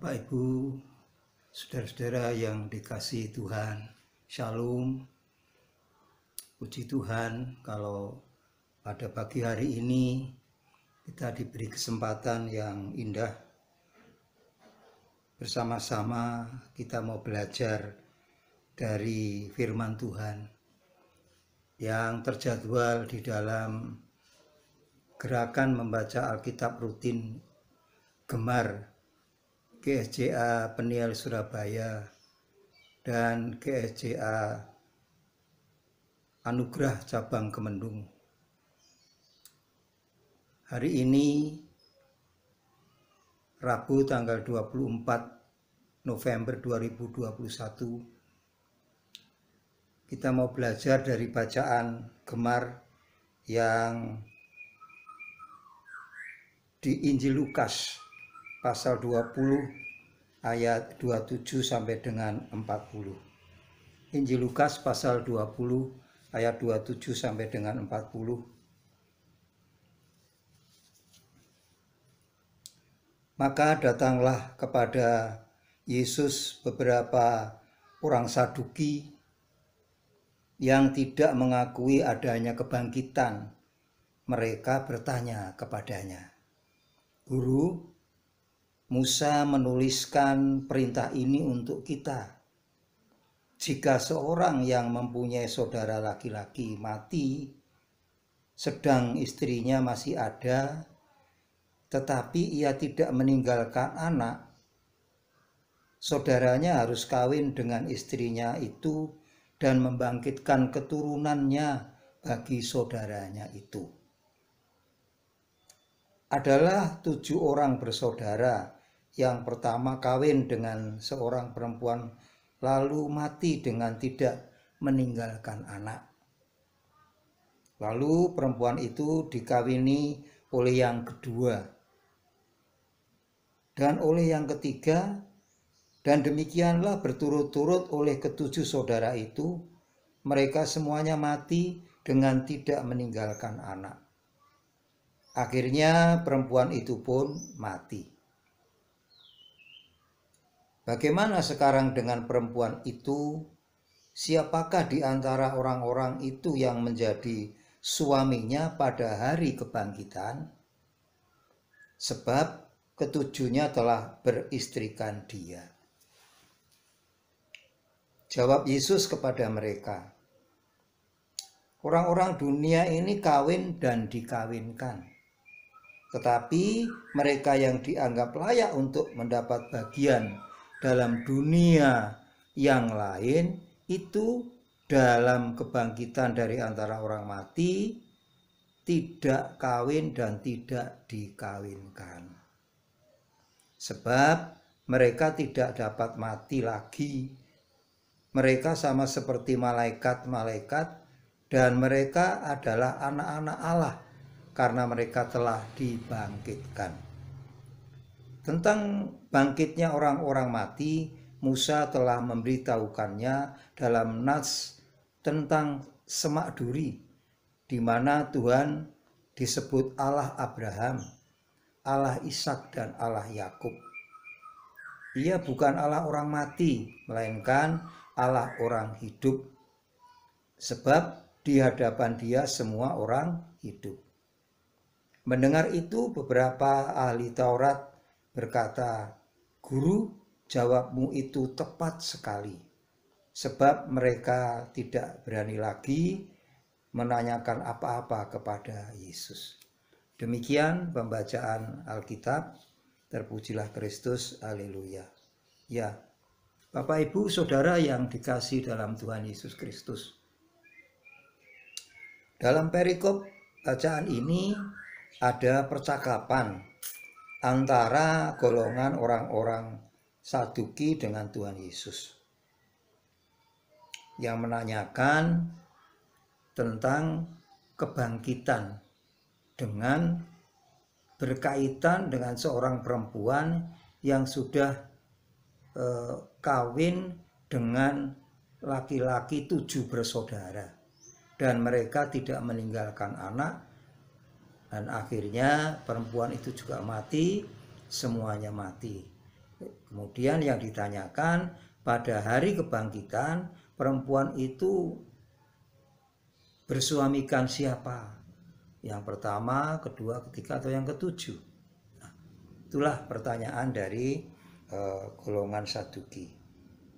Bapak Ibu, saudara-saudara yang dikasihi Tuhan, Shalom. Puji Tuhan kalau pada pagi hari ini kita diberi kesempatan yang indah. Bersama-sama kita mau belajar dari firman Tuhan yang terjadwal di dalam gerakan membaca Alkitab rutin Gemar GSJA Peniel Surabaya dan GSJA Anugerah Cabang Kemendung. Hari ini Rabu tanggal 24 November 2021, kita mau belajar dari bacaan Gemar yang di Injil Lukas pasal 20 ayat 27 sampai dengan 40. Injil Lukas pasal 20 ayat 27 sampai dengan 40. Maka datanglah kepada Yesus beberapa orang Saduki yang tidak mengakui adanya kebangkitan. Mereka bertanya kepadanya, "Guru, Musa menuliskan perintah ini untuk kita. Jika seorang yang mempunyai saudara laki-laki mati, sedang istrinya masih ada, tetapi ia tidak meninggalkan anak, saudaranya harus kawin dengan istrinya itu dan membangkitkan keturunannya bagi saudaranya itu. Adalah 7 orang bersaudara. Yang pertama kawin dengan seorang perempuan lalu mati dengan tidak meninggalkan anak. Lalu perempuan itu dikawini oleh yang kedua dan oleh yang ketiga, dan demikianlah berturut-turut oleh ke-7 saudara itu. Mereka semuanya mati dengan tidak meninggalkan anak. Akhirnya perempuan itu pun mati. Bagaimana sekarang dengan perempuan itu? Siapakah di antara orang-orang itu yang menjadi suaminya pada hari kebangkitan? Sebab ketujuhnya telah beristrikan dia." Jawab Yesus kepada mereka, "Orang-orang dunia ini kawin dan dikawinkan. Tetapi mereka yang dianggap layak untuk mendapat bagian dalam dunia yang lain itu dalam kebangkitan dari antara orang mati tidak kawin dan tidak dikawinkan. Sebab mereka tidak dapat mati lagi. Mereka sama seperti malaikat-malaikat dan mereka adalah anak-anak Allah karena mereka telah dibangkitkan." Tentang bangkitnya orang-orang mati, Musa telah memberitahukannya dalam Nas tentang semak duri, di mana Tuhan disebut Allah Abraham, Allah Ishak dan Allah Yakub. Ia bukan Allah orang mati, melainkan Allah orang hidup. Sebab di hadapan Dia semua orang hidup. Mendengar itu beberapa ahli Taurat berkata, "Guru, jawabmu itu tepat sekali." Sebab mereka tidak berani lagi menanyakan apa-apa kepada Yesus. Demikian pembacaan Alkitab. Terpujilah Kristus, haleluya. Ya, Bapak Ibu Saudara yang dikasihi dalam Tuhan Yesus Kristus, dalam perikop bacaan ini ada percakapan antara golongan orang-orang Saduki dengan Tuhan Yesus yang menanyakan tentang kebangkitan dengan berkaitan dengan seorang perempuan yang sudah kawin dengan laki-laki 7 bersaudara dan mereka tidak meninggalkan anak, dan akhirnya perempuan itu juga mati, semuanya mati. Kemudian yang ditanyakan, pada hari kebangkitan perempuan itu bersuamikan siapa? Yang pertama, kedua, ketiga, atau yang ketujuh? Nah, itulah pertanyaan dari golongan Saduki.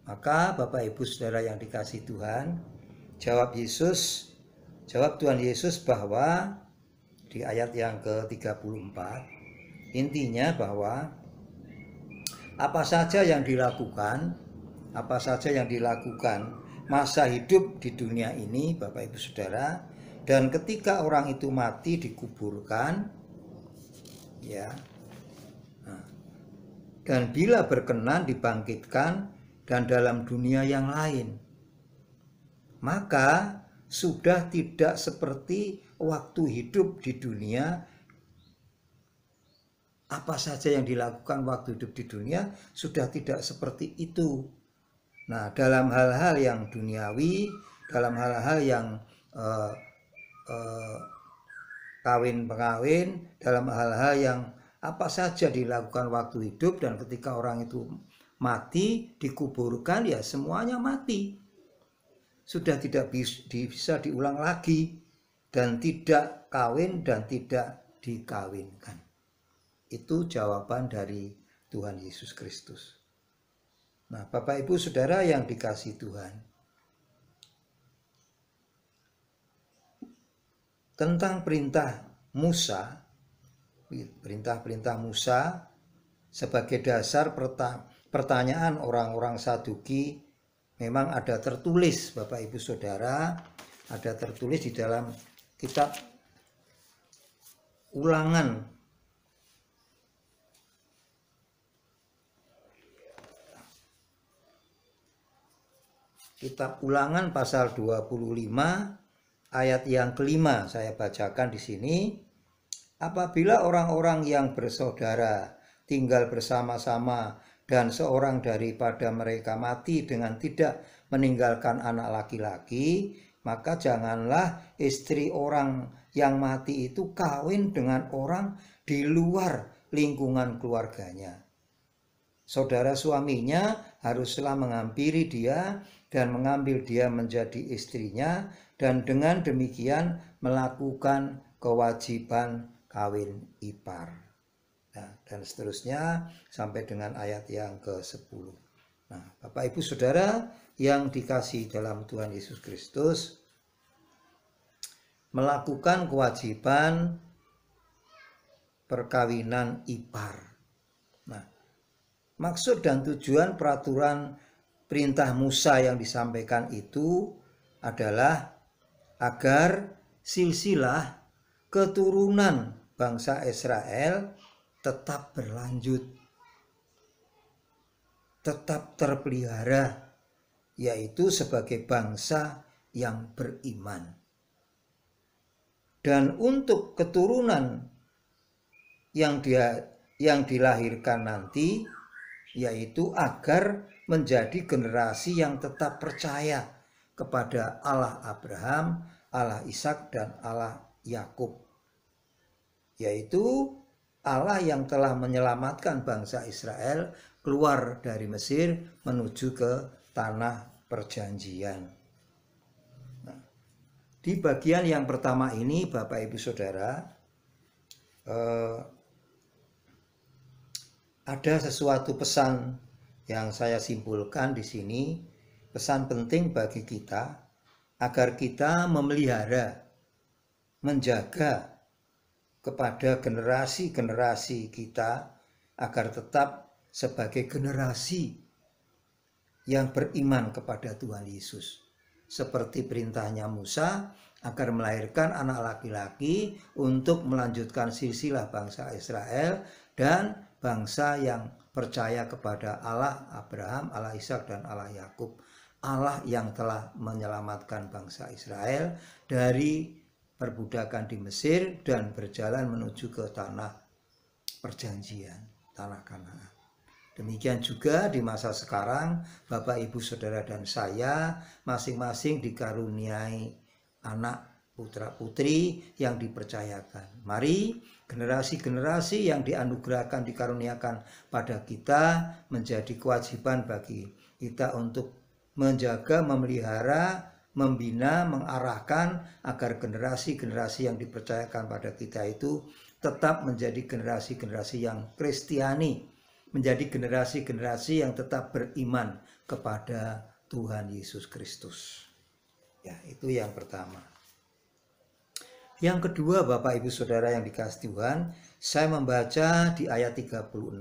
Maka Bapak Ibu Saudara yang dikasihi Tuhan, jawab Tuhan Yesus bahwa di ayat yang ke-34, intinya bahwa apa saja yang dilakukan masa hidup di dunia ini, Bapak Ibu Saudara, dan ketika orang itu mati dikuburkan, ya, dan bila berkenan dibangkitkan dan dalam dunia yang lain, maka sudah tidak seperti waktu hidup di dunia. Apa saja yang dilakukan waktu hidup di dunia sudah tidak seperti itu. Nah, dalam hal-hal yang duniawi, dalam hal-hal yang kawin-pengawin, dalam hal-hal yang apa saja dilakukan waktu hidup, dan ketika orang itu mati dikuburkan, ya semuanya mati, sudah tidak bisa diulang lagi, dan tidak kawin dan tidak dikawinkan. Itu jawaban dari Tuhan Yesus Kristus. Nah, Bapak Ibu Saudara yang dikasihi Tuhan, tentang perintah Musa sebagai dasar pertanyaan orang-orang Saduki, memang ada tertulis, Bapak Ibu Saudara, ada tertulis di dalam kitab Ulangan pasal 25 ayat yang kelima, saya bacakan di sini. Apabila orang-orang yang bersaudara tinggal bersama-sama dan seorang daripada mereka mati dengan tidak meninggalkan anak laki-laki, maka janganlah istri orang yang mati itu kawin dengan orang di luar lingkungan keluarganya. Saudara suaminya haruslah menghampiri dia dan mengambil dia menjadi istrinya, dan dengan demikian melakukan kewajiban kawin ipar. Nah, dan seterusnya sampai dengan ayat yang ke-10. Nah, Bapak Ibu Saudara yang dikasihi dalam Tuhan Yesus Kristus, melakukan kewajiban perkawinan ipar. Nah, maksud dan tujuan peraturan perintah Musa yang disampaikan itu adalah agar silsilah keturunan bangsa Israel tetap berlanjut, tetap terpelihara, yaitu sebagai bangsa yang beriman. Dan untuk keturunan yang dilahirkan nanti, yaitu agar menjadi generasi yang tetap percaya kepada Allah Abraham, Allah Ishak, dan Allah Yakub, yaitu Allah yang telah menyelamatkan bangsa Israel keluar dari Mesir menuju ke tanah perjanjian. Nah, di bagian yang pertama ini, Bapak Ibu Saudara, ada sesuatu pesan yang saya simpulkan di sini, pesan penting bagi kita agar kita memelihara, menjaga kepada generasi-generasi kita agar tetap sebagai generasi yang beriman kepada Tuhan Yesus. Seperti perintahnya Musa agar melahirkan anak laki-laki untuk melanjutkan silsilah bangsa Israel dan bangsa yang percaya kepada Allah Abraham, Allah Ishak, dan Allah Yakub. Allah yang telah menyelamatkan bangsa Israel dari perbudakan di Mesir dan berjalan menuju ke tanah perjanjian, tanah Kanaan. Demikian juga di masa sekarang, Bapak, Ibu, Saudara, dan saya masing-masing dikaruniai anak putra-putri yang dipercayakan. Mari generasi-generasi yang dianugerahkan, dikaruniakan pada kita menjadi kewajiban bagi kita untuk menjaga, memelihara, membina, mengarahkan agar generasi-generasi yang dipercayakan pada kita itu tetap menjadi generasi-generasi yang Kristiani, menjadi generasi-generasi yang tetap beriman kepada Tuhan Yesus Kristus. Ya, itu yang pertama. Yang kedua, Bapak Ibu Saudara yang dikasihi Tuhan, saya membaca di ayat 36.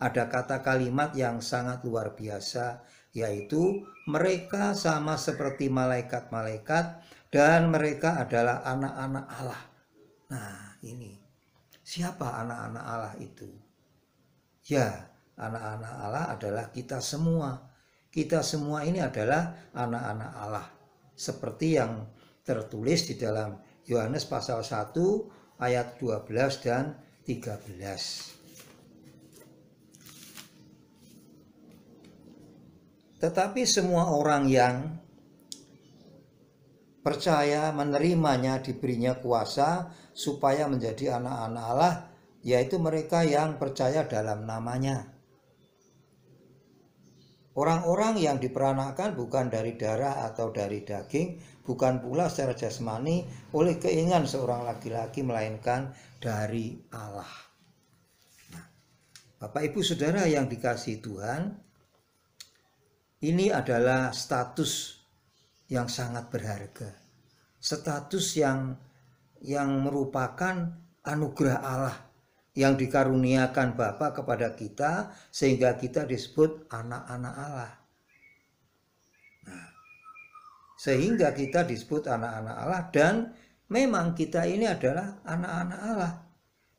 Ada kata kalimat yang sangat luar biasa, yaitu mereka sama seperti malaikat-malaikat dan mereka adalah anak-anak Allah. Nah, ini siapa anak-anak Allah itu? Ya, anak-anak Allah adalah kita semua. Kita semua ini adalah anak-anak Allah. Seperti yang tertulis di dalam Yohanes pasal 1 ayat 12 dan 13. Tetapi semua orang yang percaya, menerimanya, diberinya kuasa supaya menjadi anak-anak Allah, yaitu mereka yang percaya dalam namanya. Orang-orang yang diperanakan bukan dari darah atau dari daging, bukan pula secara jasmani oleh keinginan seorang laki-laki, melainkan dari Allah. Nah, Bapak Ibu Saudara yang dikasihi Tuhan, ini adalah status yang sangat berharga. Status yang merupakan anugerah Allah yang dikaruniakan Bapa kepada kita sehingga kita disebut anak-anak Allah. Nah, sehingga kita disebut anak-anak Allah, dan memang kita ini adalah anak-anak Allah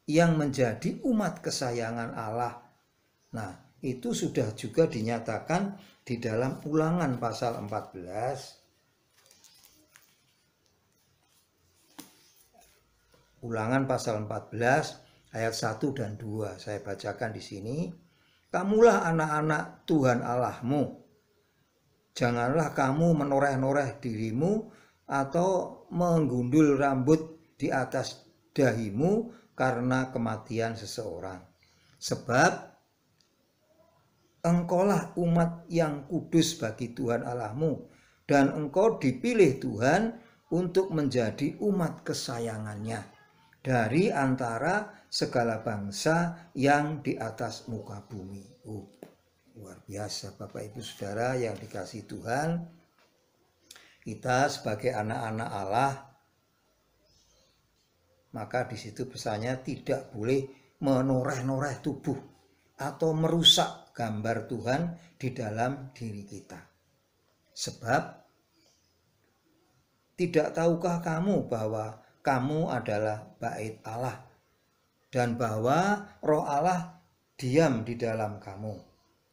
yang menjadi umat kesayangan Allah. Nah, itu sudah juga dinyatakan di dalam Ulangan pasal 14. Ulangan pasal 14 ayat 1 dan 2, saya bacakan di sini. Kamulah anak-anak Tuhan Allahmu. Janganlah kamu menoreh-noreh dirimu atau menggundul rambut di atas dahimu karena kematian seseorang. Sebab engkaulah umat yang kudus bagi Tuhan Allahmu, dan engkau dipilih Tuhan untuk menjadi umat kesayangannya dari antara segala bangsa yang di atas muka bumi. Luar biasa Bapak Ibu Saudara yang dikasihi Tuhan. Kita sebagai anak-anak Allah, maka di situ pesannya tidak boleh menoreh-noreh tubuh atau merusak gambar Tuhan di dalam diri kita. Sebab tidak tahukah kamu bahwa kamu adalah bait Allah, dan bahwa Roh Allah diam di dalam kamu.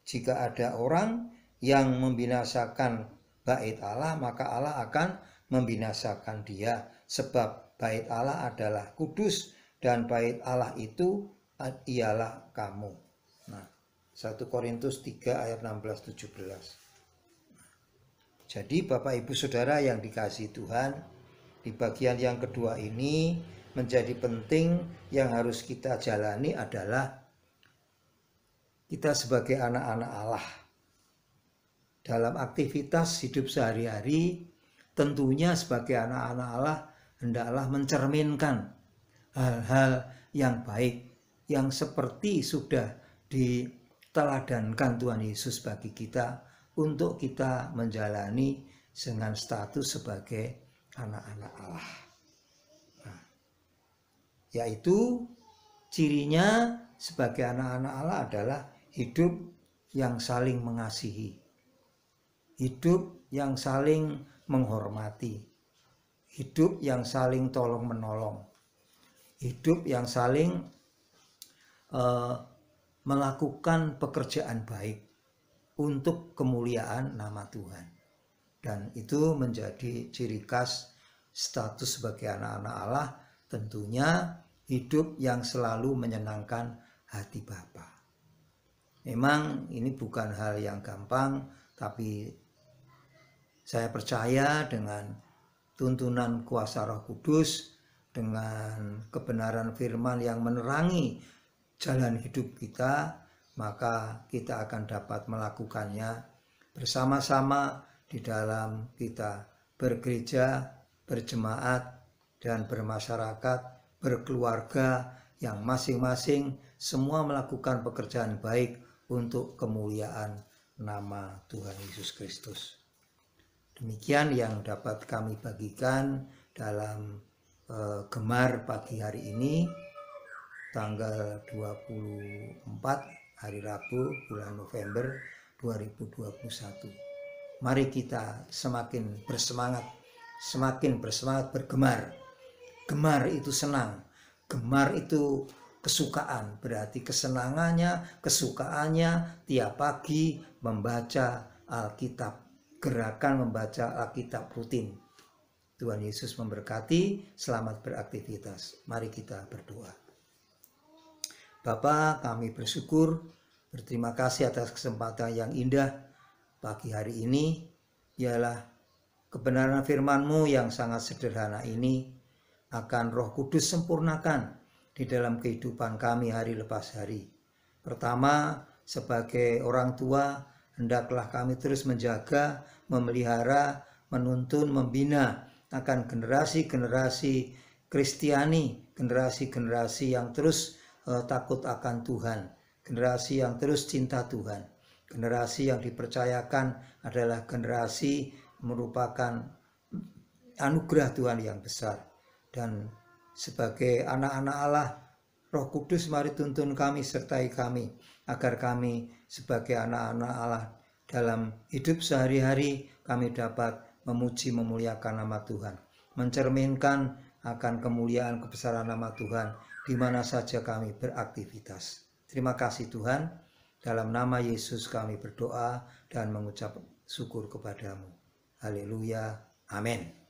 Jika ada orang yang membinasakan bait Allah, maka Allah akan membinasakan dia. Sebab bait Allah adalah kudus, dan bait Allah itu ialah kamu. Nah, 1 Korintus 3 ayat 16-17. Jadi Bapak Ibu Saudara yang dikasihi Tuhan, di bagian yang kedua ini menjadi penting yang harus kita jalani adalah kita sebagai anak-anak Allah dalam aktivitas hidup sehari-hari. Tentunya sebagai anak-anak Allah hendaklah mencerminkan hal-hal yang baik yang seperti sudah diteladankan Tuhan Yesus bagi kita untuk kita menjalani dengan status sebagai anak-anak Allah. Nah, yaitu cirinya sebagai anak-anak Allah adalah hidup yang saling mengasihi, hidup yang saling menghormati, hidup yang saling tolong menolong, hidup yang saling melakukan pekerjaan baik untuk kemuliaan nama Tuhan. Dan itu menjadi ciri khas status sebagai anak-anak Allah, tentunya hidup yang selalu menyenangkan hati Bapa. Memang ini bukan hal yang gampang, tapi saya percaya dengan tuntunan kuasa Roh Kudus, dengan kebenaran firman yang menerangi jalan hidup kita, maka kita akan dapat melakukannya bersama-sama di dalam kita bergereja, berjemaat, dan bermasyarakat, berkeluarga, yang masing-masing semua melakukan pekerjaan baik untuk kemuliaan nama Tuhan Yesus Kristus. Demikian yang dapat kami bagikan dalam Gemar pagi hari ini, tanggal 24 hari Rabu bulan November 2021. Mari kita semakin bersemangat bergemar. Gemar itu senang, gemar itu kesukaan, berarti kesukaannya tiap pagi membaca Alkitab, gerakan membaca Alkitab rutin. Tuhan Yesus memberkati, selamat beraktivitas. Mari kita berdoa. Bapa, kami bersyukur, berterima kasih atas kesempatan yang indah pagi hari ini. Ialah kebenaran firman-Mu yang sangat sederhana ini akan Roh Kudus sempurnakan di dalam kehidupan kami hari lepas hari. Pertama, sebagai orang tua, hendaklah kami terus menjaga, memelihara, menuntun, membina akan generasi-generasi Kristiani, generasi-generasi yang terus takut akan Tuhan, generasi yang terus cinta Tuhan, generasi yang dipercayakan adalah generasi merupakan anugerah Tuhan yang besar. Dan sebagai anak-anak Allah, Roh Kudus mari tuntun kami, sertai kami, agar kami sebagai anak-anak Allah dalam hidup sehari-hari kami dapat memuji memuliakan nama Tuhan, mencerminkan akan kemuliaan kebesaran nama Tuhan di mana saja kami beraktivitas. Terima kasih Tuhan, dalam nama Yesus kami berdoa dan mengucap syukur kepadamu. Haleluya, amin.